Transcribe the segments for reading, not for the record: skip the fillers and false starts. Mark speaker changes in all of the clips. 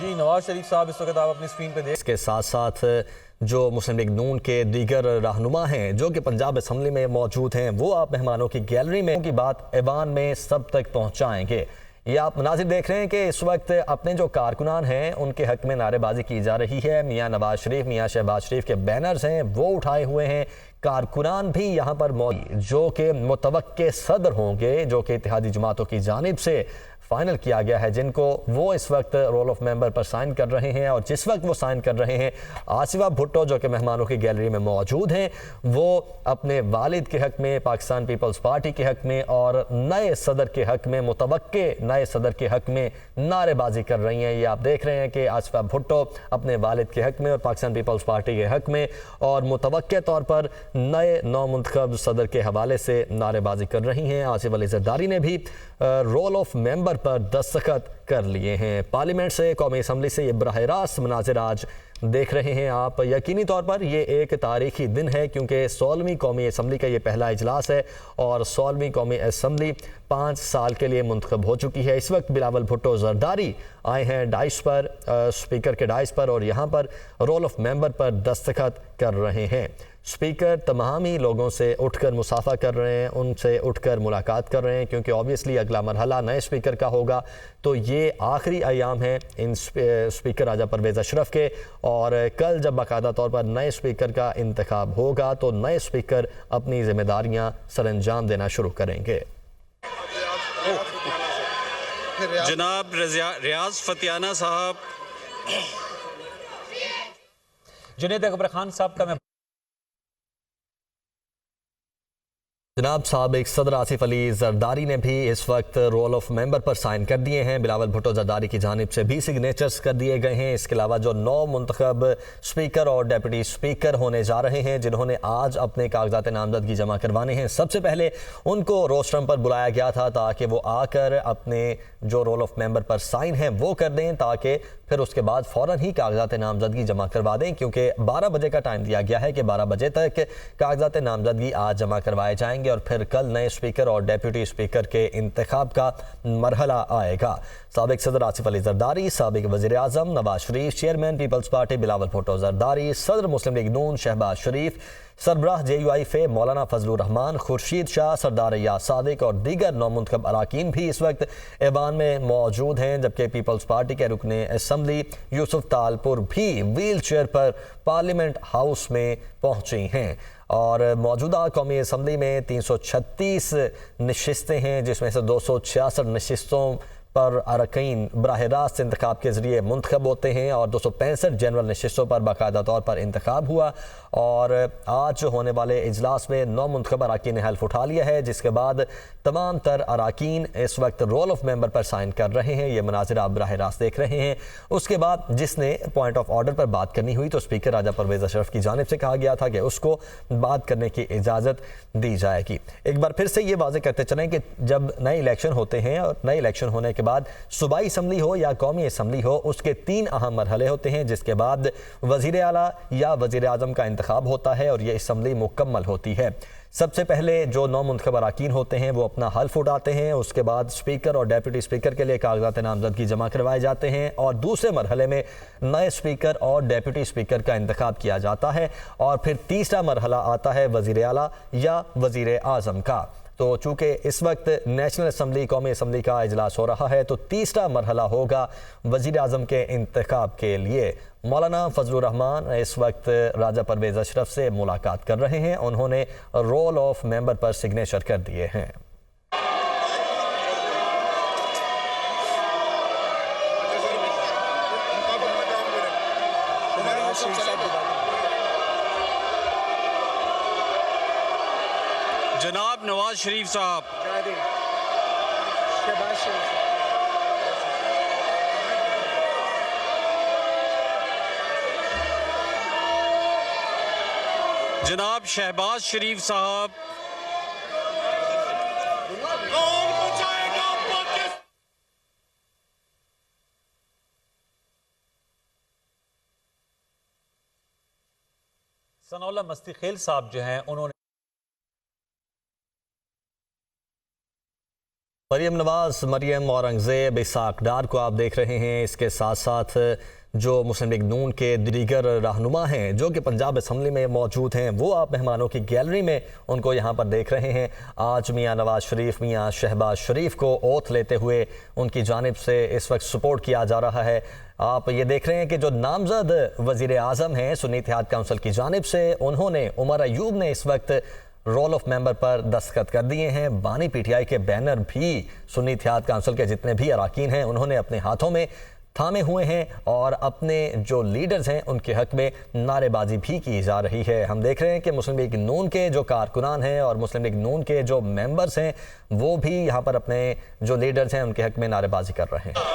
Speaker 1: जी, नवाज शरीफ साहब इस वक्त आप अपनी स्क्रीन पे देख।
Speaker 2: इसके साथ साथ जो मुस्लिम लीग नून के दीगर रहनुमा हैं जो कि पंजाब असम्बली में मौजूद हैं, वो आप मेहमानों की गैलरी में उनकी बात ऐवान में सब तक पहुंचाएंगे। ये आप नाज़िर देख रहे हैं कि इस वक्त अपने जो कारकुनान हैं उनके हक में नारेबाजी की जा रही है। मियाँ नवाज शरीफ, मियाँ शहबाज शरीफ के बैनर्स हैं वो उठाए हुए हैं। कारकुनान भी यहाँ पर मौजूद जो कि मुतवक्के सदर होंगे, जो कि इत्तेहादी जमातों की जानिब से फाइनल किया गया है, जिनको वो इस वक्त रोल ऑफ मेंबर पर साइन कर रहे हैं। और जिस वक्त वो साइन कर रहे हैं, आसिफा भुट्टो जो कि मेहमानों की गैलरी में मौजूद हैं, वो अपने वालिद के हक में, पाकिस्तान पीपल्स पार्टी के हक में और नए सदर के हक में, मुतवक्के नए सदर के हक में नारेबाजी कर रही हैं। ये आप देख रहे हैं कि आसिफा भुट्टो अपने वालिद के हक में और पाकिस्तान पीपल्स पार्टी के हक में और मुतवक्के तौर पर नए नौमुंतखब सदर के हवाले से नारेबाजी कर रही हैं। आसिफ अली जरदारी ने भी रोल ऑफ मेंबर पर दस्तखत कर लिए हैं। पार्लियामेंट से, कौमी असम्बली से ये बराह रास्त मनाजिर आज देख रहे हैं आप। यकीनी तौर पर ये एक तारीखी दिन है क्योंकि 16वीं कौमी असम्बली का ये पहला इजलास है और 16वीं कौमी असम्बली 5 साल के लिए मुंतखब हो चुकी है। इस वक्त बिलावल भुट्टो जरदारी आए हैं डाइस पर, स्पीकर के डाइस पर, और यहाँ पर रोल ऑफ मेंबर पर दस्तखत कर रहे हैं। स्पीकर तमाम ही लोगों से उठकर मुसाफा कर रहे हैं, उनसे उठकर मुलाकात कर रहे हैं क्योंकि ऑब्वियसली अगला मरहला नए स्पीकर का होगा। तो ये आखिरी अयाम है इन स्पीकर राजा परवेज़ अशरफ के, और कल जब बाकायदा तौर पर नए स्पीकर का इंतखाब होगा तो नए स्पीकर अपनी जिम्मेदारियां सरअंजाम देना शुरू करेंगे।
Speaker 3: जनाब रियाज फतियाना साहब,
Speaker 1: जुनैद अकबर खान साहब का मैं
Speaker 2: जनाब साबिक सदर आसिफ अली जरदारी ने भी इस वक्त रोल ऑफ मेंबर पर साइन कर दिए हैं। बिलावल भुट्टो जरदारी की जानिब से भी सिग्नेचर्स कर दिए गए हैं। इसके अलावा जो 9 मुंतखब स्पीकर और डेप्यूटी स्पीकर होने जा रहे हैं, जिन्होंने आज अपने कागजात नामजदगी जमा करवाने हैं, सबसे पहले उनको रोस्ट्रम पर बुलाया गया था ताकि वो आकर अपने जो रोल ऑफ मेंबर पर साइन है वो कर दें, ताकि फिर उसके बाद फ़ौरन ही कागजात नामजदगी जमा करवा दें, क्योंकि 12 बजे का टाइम दिया गया है कि 12 बजे तक कागजात नामजदगी आज जमा करवाए जाएंगे और फिर कल नए स्पीकर और डेप्यूटी स्पीकर के इंतखाब का मरहला आएगा। साबिक सदर आसिफ अली जरदारी, साबिक वज़ीर आज़म नवाज शरीफ, चेयरमैन पीपल्स पार्टी बिलावल भुट्टो जरदारी, सदर मुस्लिम लीग नून शहबाज शरीफ, सरबराह JUIF मौलाना फजलुर रहमान, खुर्शीद शाह, सरदार या सादिक और दीगर नौमुंतखब अराकीन भी इस वक्त ऐवान में मौजूद हैं। जबकि पीपल्स पार्टी के रुकने असम्बली यूसुफ तालपुर भी व्हील चेयर पर पार्लियामेंट हाउस में पहुंची हैं। और मौजूदा कौमी असम्बली में 336 नशिस्तें हैं, जिसमें से 266 नशिस्तों पर अरकान बराह रास्त इंतखाब के ज़रिए मुंतखब होते हैं और 265 जनरल नशिस्तों पर बाकायदा तौर पर इंतखाब हुआ। और आज होने वाले इजलास में 9 मुंतखब अराकीन ने हल्फ उठा लिया है, जिसके बाद तमाम तर अराकीन इस वक्त रोल ऑफ मेंबर पर साइन कर रहे हैं। ये मनाजिर आप बराह रास्त देख रहे हैं। उसके बाद जिसने पॉइंट ऑफ ऑर्डर पर बात करनी हुई तो स्पीकर राजा परवेज़ अशरफ की जानिब से कहा गया था कि उसको बात करने की इजाज़त दी जाएगी। एक बार फिर से ये वाज़ेह करते चलें कि जब नए इलेक्शन होते हैं और नए इलेक्शन होने के बाद सूबाई असम्बली हो या कौमी असम्बली हो, उसके 3 अहम मरहले होते हैं, जिसके बाद वज़ीर आला या वज़ीर आज़म का इंतखाब होता है और ये असम्बली मुकम्मल होती है। सबसे पहले जो 9 मुंतखब अराकीन होते हैं वो अपना हल्फ उठाते हैं, उसके बाद स्पीकर और डेप्यूटी स्पीकर के लिए कागजात नामजदगी जमा करवाए जाते हैं और दूसरे मरहले में नए स्पीकर और डेप्यूटी स्पीकर का इंतखाब किया जाता है और फिर तीसरा मरहला आता है वज़ीर आला या वज़ीर आज़म का। तो चूँकि इस वक्त नेशनल असम्बली कौमी असम्बली का इजलास हो रहा है तो तीसरा मरहला होगा वज़ीर आज़म के इंतखाब के लिए। मौलाना फजलुर रहमान इस वक्त राजा परवेज़ अशरफ से मुलाकात कर रहे हैं। उन्होंने रोल ऑफ मेंबर पर सिग्नेचर कर दिए हैं।
Speaker 3: जनाब नवाज शरीफ साहब, जनाब शहबाज शरीफ साहब,
Speaker 1: सनाउल्लाह मस्ती खेल साहब जो हैं उन्होंने
Speaker 2: मरियम नवाज, मरियम औरंगजेब, इसाक डार को आप देख रहे हैं। इसके साथ साथ जो मुस्लिम लीग नून के दीगर रहनुमा हैं जो कि पंजाब असम्बली में मौजूद हैं, वो आप मेहमानों की गैलरी में उनको यहाँ पर देख रहे हैं। आज मियाँ नवाज शरीफ, मियाँ शहबाज शरीफ को ओथ लेते हुए उनकी जानिब से इस वक्त सपोर्ट किया जा रहा है। आप ये देख रहे हैं कि जो नामजद वज़ीर आज़म हैं सुन्नी इत्तेहाद काउंसिल की जानिब से, उन्होंने उमर अयूब ने इस वक्त रोल ऑफ मेंबर पर दस्तखत कर दिए हैं। बानी पीटीआई के बैनर भी सुन्नी इत्तेहाद काउंसिल के जितने भी अरकान हैं उन्होंने अपने हाथों में थामे हुए हैं और अपने जो लीडर्स हैं उनके हक में नारेबाजी भी की जा रही है। हम देख रहे हैं कि मुस्लिम लीग नून के जो कारकुनान हैं और मुस्लिम लीग नून के जो मेंबर्स हैं वो भी यहाँ पर अपने जो लीडर्स हैं उनके हक में नारेबाजी कर रहे हैं।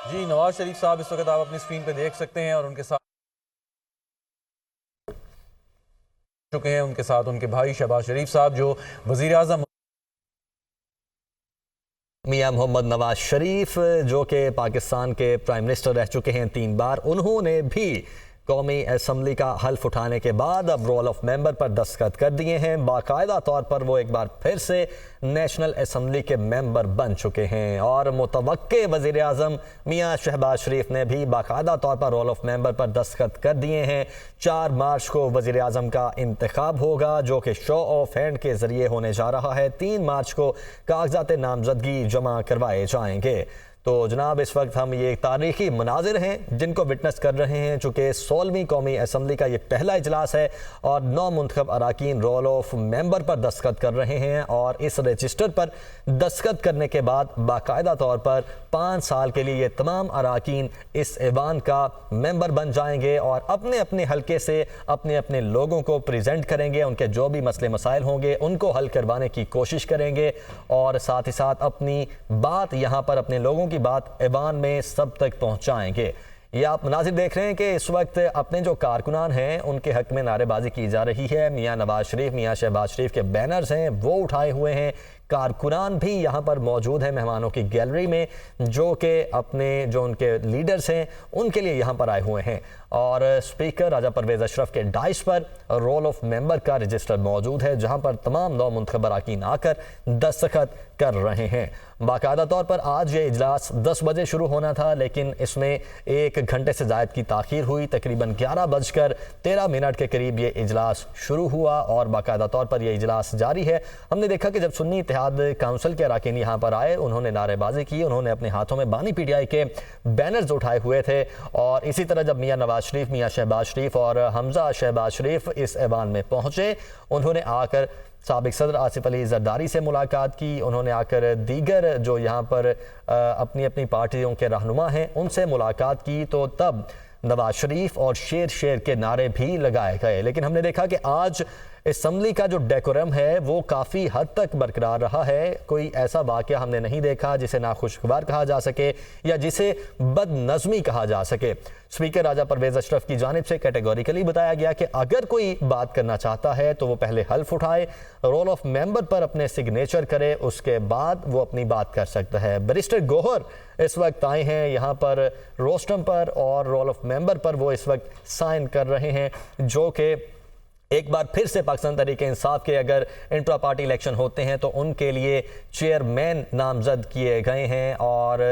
Speaker 1: जी, नवाज शरीफ साहब इस वक्त आप अपनी स्क्रीन पे देख सकते हैं और उनके साथ चुके हैं, उनके साथ उनके भाई शहबाज शरीफ साहब जो वजीर आज़म
Speaker 2: मियाँ मोहम्मद नवाज शरीफ जो कि पाकिस्तान के प्राइम मिनिस्टर रह चुके हैं 3 बार, उन्होंने भी कौमी असम्बली का हल्फ उठाने के बाद अब रोल ऑफ मेंबर पर दस्तखत कर दिए हैं। बाकायदा तौर पर वो एक बार फिर से नेशनल असम्बली के मेंबर बन चुके हैं और मुतवक्के वज़ीर आज़म मियाँ शहबाज शरीफ ने भी बाकायदा तौर पर रोल ऑफ मेंबर पर दस्तखत कर दिए हैं। 4 मार्च को वज़ीर आज़म का इंतखाब होगा जो कि शो ऑफ हैंड के ज़रिए होने जा रहा है। 3 मार्च को कागजात नामजदगी जमा करवाए जाएंगे। तो जनाब, इस वक्त हम ये तारीखी मनाजिर हैं जिनको विटनेस कर रहे हैं, चूँकि 16वीं कौमी असम्बली का ये पहला इजलास है और 9 मुंतखब अराकीन रोल ऑफ मेंबर पर दस्तखत कर रहे हैं और इस रजिस्टर पर दस्तखत करने के बाद बाकायदा तौर पर 5 साल के लिए ये तमाम अराकीन इस ऐवान का मेंबर बन जाएंगे और अपने अपने हल्के से अपने अपने लोगों को प्रेजेंट करेंगे। उनके जो भी मसले मसाइल होंगे उनको हल करवाने की कोशिश करेंगे और साथ ही साथ अपनी बात यहाँ पर अपने लोगों की बात ऐवान में सब तक पहुंचाएंगे। ये आप मनाजिर देख रहे हैं कि इस वक्त अपने जो कारकुनान हैं उनके हक में नारेबाजी की जा रही है। मियाँ नवाज शरीफ, मियाँ शहबाज शरीफ के बैनर्स हैं वो उठाए हुए हैं। कारकुनान भी यहाँ पर मौजूद हैं मेहमानों की गैलरी में जो कि अपने जो उनके लीडर्स हैं उनके लिए यहाँ पर आए हुए हैं और स्पीकर राजा परवेज़ अशरफ के डाइस पर रोल ऑफ मेंबर का रजिस्टर मौजूद है जहाँ पर तमाम 9 मुंतखब अराकीन आकर दस्तखत कर रहे हैं। बाकायदा तौर पर आज ये इजलास 10 बजे शुरू होना था लेकिन इसमें 1 घंटे से ज़ायद की ताख़ीर हुई। तकरीबन 11:13 के करीब ये इजलास शुरू हुआ और बाकायदा तौर पर यह इजलास जारी है। हमने देखा कि जब सुन्नी इत्तेहाद काउंसिल के अराकीन यहाँ पर आए उन्होंने नारेबाजी की, उन्होंने अपने हाथों में बानी पीटीआई के बैनर्स उठाए हुए थे और इसी तरह जब मियाँ नवाज शरीफ, मियाँ शहबाज शरीफ और हमजा शहबाज शरीफ इस ऐवान में पहुँचे, उन्होंने आकर साबिक सदर आसिफ अली जरदारी से मुलाकात की, उन्होंने आकर दीगर जो यहाँ पर अपनी अपनी पार्टियों के रहनुमा हैं उनसे मुलाकात की। तो तब नवाज शरीफ और शेर शेर के नारे भी लगाए गए। लेकिन हमने देखा कि आज असम्बली का जो डेकोरम है वो काफ़ी हद तक बरकरार रहा है। कोई ऐसा वाक़या हमने नहीं देखा जिसे नाखुशगवार कहा जा सके या जिसे बदनज़मी कहा जा सके। स्पीकर राजा परवेज़ अशरफ की जानिब से कैटेगोरिकली बताया गया कि अगर कोई बात करना चाहता है तो वो पहले हल्फ उठाए, रोल ऑफ मेंबर पर अपने सिग्नेचर करे, उसके बाद वो अपनी बात कर सकता है। बैरिस्टर गौहर इस वक्त आए हैं यहाँ पर रोस्टम पर और रोल ऑफ मेंबर पर वो इस वक्त साइन कर रहे हैं जो कि एक बार फिर से पाकिस्तान तहरीक इंसाफ के अगर इंट्रा पार्टी इलेक्शन होते हैं तो उनके लिए चेयरमैन नामजद किए गए हैं। और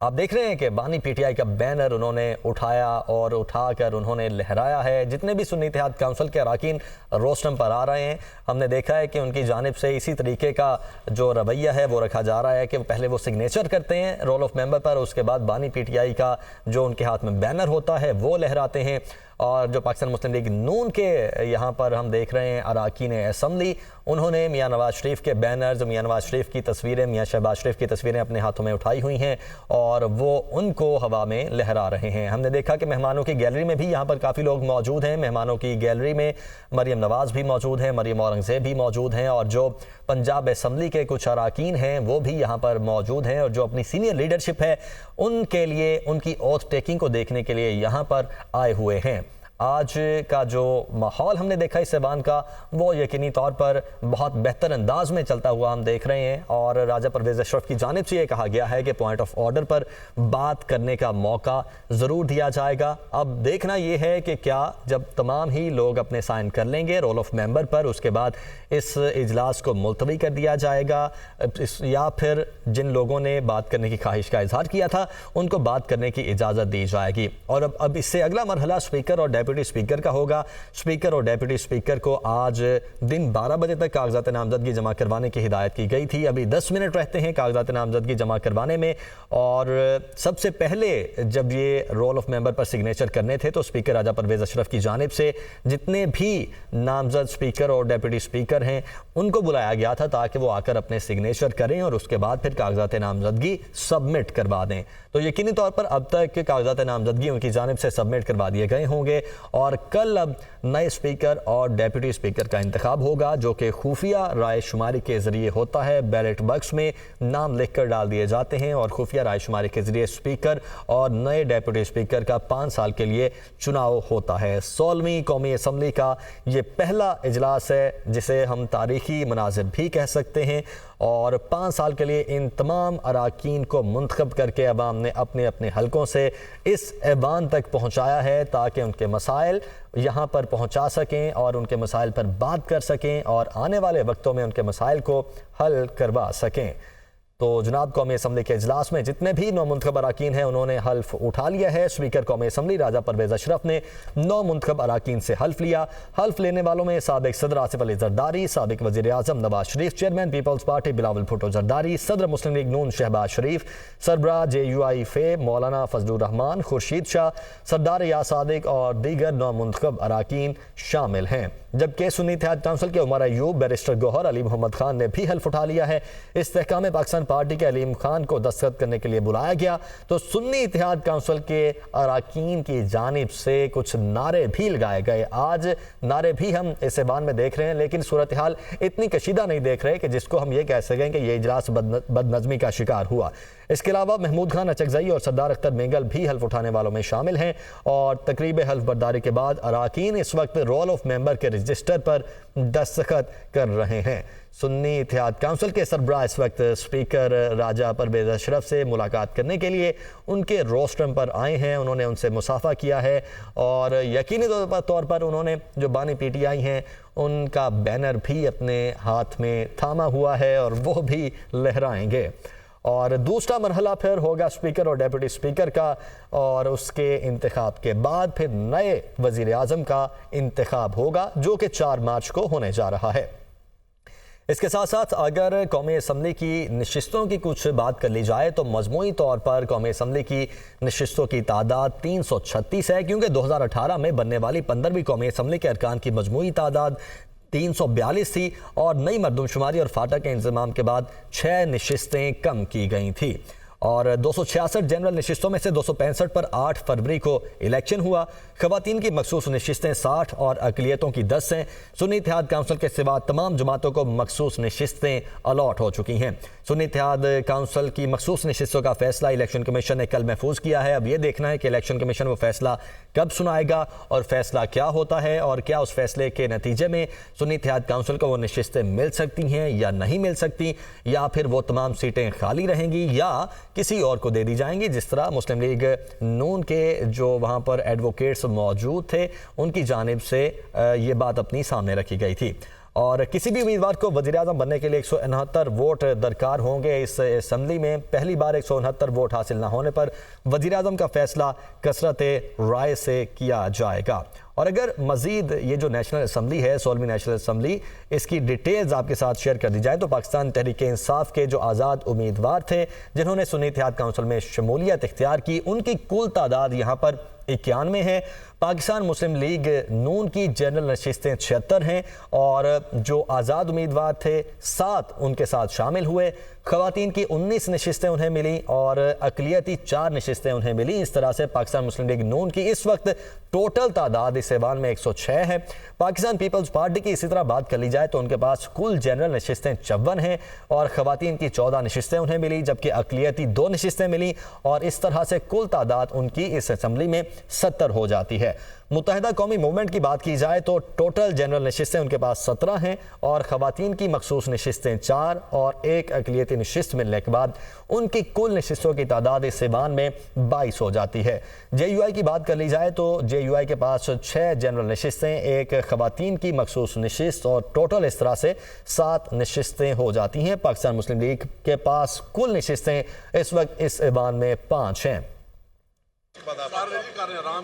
Speaker 2: आप देख रहे हैं कि बानी पीटीआई का बैनर उन्होंने उठाया और उठाकर उन्होंने लहराया है। जितने भी सुन्नी इत्तेहाद काउंसिल के अराकीन रोस्टम पर आ रहे हैं हमने देखा है कि उनकी जानिब से इसी तरीके का जो रवैया है वो रखा जा रहा है कि पहले वो सिग्नेचर करते हैं रोल ऑफ मेंबर पर, उसके बाद बानी पीटीआई का जो उनके हाथ में बैनर होता है वो लहराते हैं। और जो पाकिस्तान मुस्लिम लीग नून के यहाँ पर हम देख रहे हैं अराकीन असम्बली, उन्होंने मियाँ नवाज शरीफ के बैनर्स, मियाँ नवाज शरीफ की तस्वीरें, मियाँ शहबाज शरीफ की तस्वीरें अपने हाथों में उठाई हुई हैं और वो उनको हवा में लहरा रहे हैं। हमने देखा कि मेहमानों की गैलरी में भी यहाँ पर काफ़ी लोग मौजूद हैं। मेहमानों की गैलरी में मरियम नवाज भी मौजूद हैं, मरियम औरंगजेब भी मौजूद हैं और जो पंजाब असम्बली के कुछ अराकीन हैं वो भी यहाँ पर मौजूद हैं और जो अपनी सीनियर लीडरशिप है उनके लिए उनकी ओथ टेकिंग को देखने के लिए यहाँ पर आए हुए हैं। आज का जो माहौल हमने देखा इस ऐवान का वो यकीनी तौर पर बहुत बेहतर अंदाज में चलता हुआ हम देख रहे हैं और राजा परवेज़ अशरफ की जानिब से ये कहा गया है कि पॉइंट ऑफ ऑर्डर पर बात करने का मौका ज़रूर दिया जाएगा। अब देखना ये है कि क्या जब तमाम ही लोग अपने साइन कर लेंगे रोल ऑफ मेंबर पर, उसके बाद इस इजलास को मुलतवी कर दिया जाएगा या फिर जिन लोगों ने बात करने की ख्वाहिश का इजहार किया था उनको बात करने की इजाज़त दी जाएगी। और अब इससे अगला मरहला स्पीकर और डेप्यूटी स्पीकर का होगा। स्पीकर और डेप्यूटी स्पीकर को आज दिन 12 बजे तक कागजात नामजदगी जमा करवाने की हिदायत की गई थी। अभी 10 मिनट रहते हैं कागजात नामजदगी जमा करवाने में और सबसे पहले जब ये रोल ऑफ मेंबर पर सिग्नेचर करने थे तो स्पीकर राजा परवेज़ अशरफ की जानिब से जितने भी नामजद स्पीकर और डेप्यूटी स्पीकर हैं उनको बुलाया गया था ताकि वो आकर अपने सिग्नेचर करें और उसके बाद फिर कागजात नामजदगी सबमिट करवा दें। तो यकीनी तौर पर अब तक कागजात नामजदगी उनकी जानिब से सबमिट करवा दिए गए होंगे और कल अब नए स्पीकर और डेप्यूटी स्पीकर का इंतखाब होगा जो कि खुफिया राय शुमारी के जरिए होता है। बैलेट बॉक्स में नाम लिखकर डाल दिए जाते हैं और खुफिया राय शुमारी के जरिए स्पीकर और नए डेप्यूटी स्पीकर का 5 साल के लिए चुनाव होता है। 16वीं कौमी असम्बली का ये पहला इजलास है जिसे हम तारीखी मनाजिर भी कह सकते हैं और 5 साल के लिए इन तमाम अराकीन को मुंतखब करके अवाम ने अपने अपने हलकों से इस ऐवान तक पहुँचाया है ताकि उनके मसाइल यहाँ पर पहुँचा सकें और उनके मसाइल पर बात कर सकें और आने वाले वक्तों में उनके मसाइल को हल करवा सकें। तो जनाब कौमी असम्बली के इजलास में जितने भी नौ मुंतखब अराकीन हैं उन्होंने हल्फ उठा लिया है। स्पीकर कौमी असम्बली राजा परवेज़ अशरफ ने 9 मुंतखब अराकीन से हल्फ लिया। हल्फ लेने वालों में साबिक सदर आसिफ अली जरदारी, साबिक वज़ीर आज़म नवाज शरीफ, चेयरमैन पीपल्स पार्टी बिलावल भुट्टो जरदारी, सदर मुस्लिम लीग नून शहबाज शरीफ, सरबराह JUI फे मौलाना फजलुर रहमान, खुर्शीद शाह, सरदार या सादिक और दीगर 9 मुंतखब अराकीन शामिल हैं। जबकि सुन्नी इत्तेहाद काउंसिल के उमर अयूब, बैरिस्टर गौहर, अली मोहम्मद खान ने भी हल्फ उठा लिया है। इस्तेहकाम पाकिस्तान पार्टी के अलीम खान को दस्तखत करने के लिए बुलाया गया तो सुन्नी इत्तेहाद काउंसिल के अराकीन की जानिब से कुछ नारे भी लगाए गए। आज नारे भी हम इस ऐवान में देख रहे हैं लेकिन सूरत हाल इतनी कशीदा नहीं देख रहे कि जिसको हम ये कह सकें कि ये इजलास बदनज़मी का शिकार हुआ। इसके अलावा महमूद खान अचकज़ई और सरदार अख्तर मेंगल भी हल्फ उठाने वालों में शामिल हैं और तकरीब हल्फ बर्दारी के बाद अराकीन इस वक्त रोल ऑफ मेंबर के रजिस्टर पर दस्तखत कर रहे हैं। सुन्नी इत्तेहाद काउंसिल के सरबराह इस वक्त स्पीकर राजा परवेज़ अशरफ से मुलाकात करने के लिए उनके रोस्ट्रम पर आए हैं। उन्होंने उनसे मुसाफा किया है और यकीनी तौर पर उन्होंने जो बानी PTI हैं उनका बैनर भी अपने हाथ में थामा हुआ है और वो भी लहराएंगे। और दूसरा मरहला फिर होगा स्पीकर और डेप्यूटी स्पीकर का और उसके इंतखाब के बाद फिर नए वज़ीर आज़म का इंतखाब होगा जो कि 4 मार्च को होने जा रहा है। इसके साथ साथ अगर कौमी असम्बली की नशिस्तों की कुछ बात कर ली जाए तो मजमूई तौर पर कौमी असम्बली की नशिस्तों की तादाद 336 है क्योंकि 2018 में बनने वाली 15वीं कौमी असम्बली के अरकान की मजमूई तादाद 342 थी और नई मरदमशुमारी और फाटा के इंतजाम के बाद 6 नशिस्तें कम की गई थी और 266 जनरल नशिस्तों में से 265 पर 8 फरवरी को इलेक्शन हुआ। ख़वातीन की मखसूस नशिस्तें 60 और अक़लियतों की 10 हैं। सुन्नी इत्तेहाद काउंसिल के सिवा तमाम जमातों को मखसूस नशिस्तें अलॉट हो चुकी हैं। सुन्नी इत्तेहाद काउंसिल की मखसूस नशिस्तों का फैसला इलेक्शन कमीशन ने कल महफूज किया है। अब ये देखना है कि इलेक्शन कमीशन वो फैसला कब सुनाएगा और फैसला क्या होता है और क्या उस फैसले के नतीजे में सुन्नी इत्तेहाद काउंसिल को वो नशिस्तें मिल सकती हैं या नहीं मिल सकती या फिर वो तमाम सीटें खाली रहेंगी या किसी और को दे दी जाएंगी। जिस तरह मुस्लिम लीग नून के जो वहाँ पर एडवोकेट्स मौजूद थे उनकी जानिब से ये बात अपनी सामने रखी गई थी और किसी भी उम्मीदवार को वज़ीर-ए-आज़म बनने के लिए 169 वोट दरकार होंगे। इस असम्बली में पहली बार 169 वोट हासिल न होने पर वज़ीर-ए-आज़म का फैसला कसरत राय से किया जाएगा। और अगर मज़ीद ये जो नेशनल असम्बली है 16वीं नेशनल असम्बली इसकी डिटेल्स आपके साथ शेयर कर दी जाए तो पाकिस्तान तहरीक इंसाफ के जो आज़ाद उम्मीदवार थे जिन्होंने सुन्नी इत्तेहाद काउंसिल में शमूलियत इख्तियार की उनकी कुल तादाद यहाँ पर 91 है। पाकिस्तान मुस्लिम लीग नून की जनरल नशिस्तें 76 हैं और जो आज़ाद उम्मीदवार थे 7 उनके साथ शामिल हुए। ख़वातीन की 19 नशिस्तें उन्हें मिली और अक़लियती 4 नशिस्तें उन्हें मिली। इस तरह से पाकिस्तान मुस्लिम लीग नून की इस वक्त टोटल तादाद इस ऐवान में 106 है। पाकिस्तान पीपल्स पार्टी की इसी तरह बात कर ली जाए तो उनके पास कुल जनरल नशिस्तें 54 हैं और ख़वातीन की 14 नशिस्तें उन्हें मिली जबकि अक़लियती 2 नशिस्तें मिली और इस तरह से कुल तादाद उनकी इस असम्बली में 70 हो जाती है। मुत्तहिदा कौमी मूवमेंट की बात की जाए तो टोटल जनरल नशिस्तें उनके पास 17 हैं और ख़वातीन की मखसूस नशिस्तें 4 और एक अक़लियती नशिस्त मिलने के बाद उनकी कुल नशिस्तों की तादाद इस ऐवान में 22 हो जाती है। JUI की बात कर ली जाए तो JUI के पास 6 जनरल नशिस्तें, एक ख़वातीन की मखसूस नशिस्त और टोटल इस तरह से 7 नशिस्तें हो जाती हैं। पाकिस्तान मुस्लिम लीग के पास कुल नशिस्तें इस वक्त इस ऐवान में 5 हैं।